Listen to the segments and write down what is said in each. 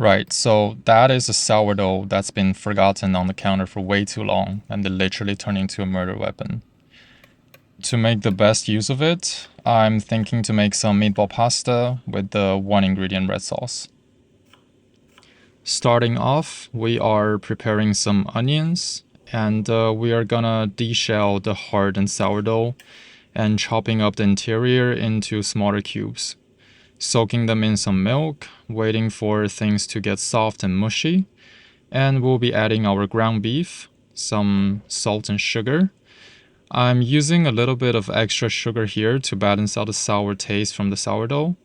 Right, so that is a sourdough that's been forgotten on the counter for way too long, and it literally turned into a murder weapon. To make the best use of it, I'm thinking to make some meatball pasta with the 1 ingredient red sauce. Starting off, we are preparing some onions, and we are gonna deshell the hardened sourdough and chopping up the interior into smaller cubes. Soaking them in some milk, waiting for things to get soft and mushy, and we'll be adding our ground beef, some salt and sugar. I'm using a little bit of extra sugar here to balance out the sour taste from the sourdough,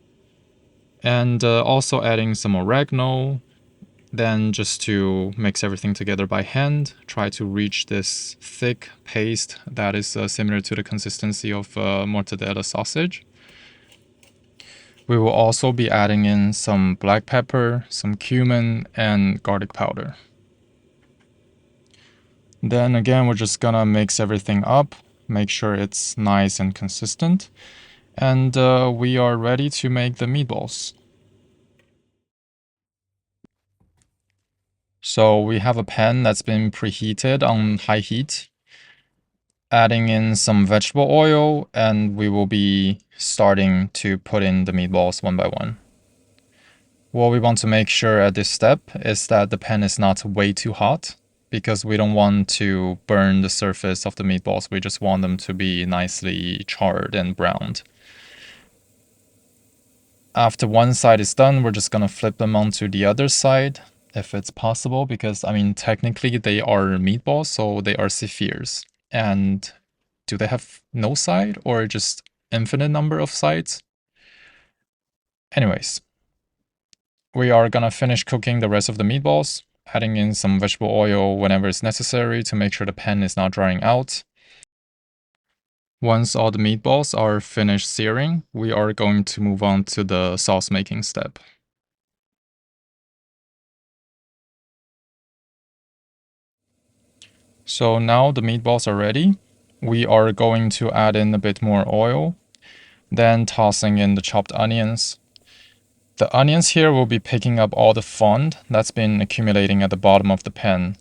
and also adding some oregano. Then just to mix everything together by hand, try to reach this thick paste that is similar to the consistency of mortadella sausage. We will also be adding in some black pepper, some cumin, and garlic powder. Then again, we're just gonna mix everything up, make sure it's nice and consistent, and we are ready to make the meatballs. So we have a pan that's been preheated on high heat, adding in some vegetable oil, and we will be starting to put in the meatballs one by one. What we want to make sure at this step is that the pan is not way too hot, because we don't want to burn the surface of the meatballs. We just want them to be nicely charred and browned. After one side is done, we're just gonna flip them onto the other side, if it's possible, because I mean, technically they are meatballs, so they are spheres. And do they have no side or just infinite number of sides? Anyways, we are gonna finish cooking the rest of the meatballs, adding in some vegetable oil whenever it's necessary to make sure the pan is not drying out. Once all the meatballs are finished searing, we are going to move on to the sauce making step. So now the meatballs are ready. We are going to add in a bit more oil, then tossing in the chopped onions. The onions here will be picking up all the fond that's been accumulating at the bottom of the pan,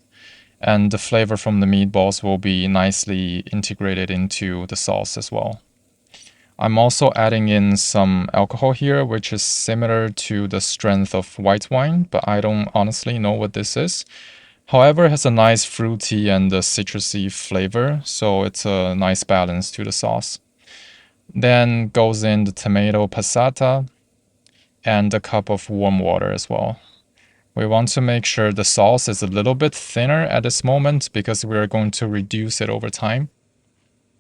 and the flavor from the meatballs will be nicely integrated into the sauce as well. I'm also adding in some alcohol here, which is similar to the strength of white wine, but I don't honestly know what this is. However, it has a nice fruity and citrusy flavor, so it's a nice balance to the sauce. Then goes in the tomato passata and a cup of warm water as well. We want to make sure the sauce is a little bit thinner at this moment because we are going to reduce it over time.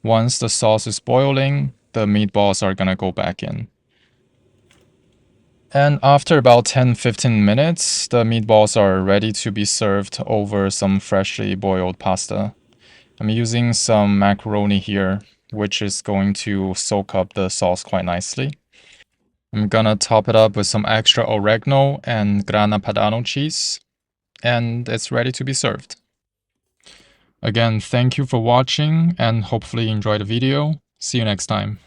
Once the sauce is boiling, the meatballs are gonna go back in. And after about 10-15 minutes, the meatballs are ready to be served over some freshly boiled pasta. I'm using some macaroni here, which is going to soak up the sauce quite nicely. I'm gonna top it up with some extra oregano and grana padano cheese, and it's ready to be served. Again, thank you for watching and hopefully you enjoyed the video. See you next time.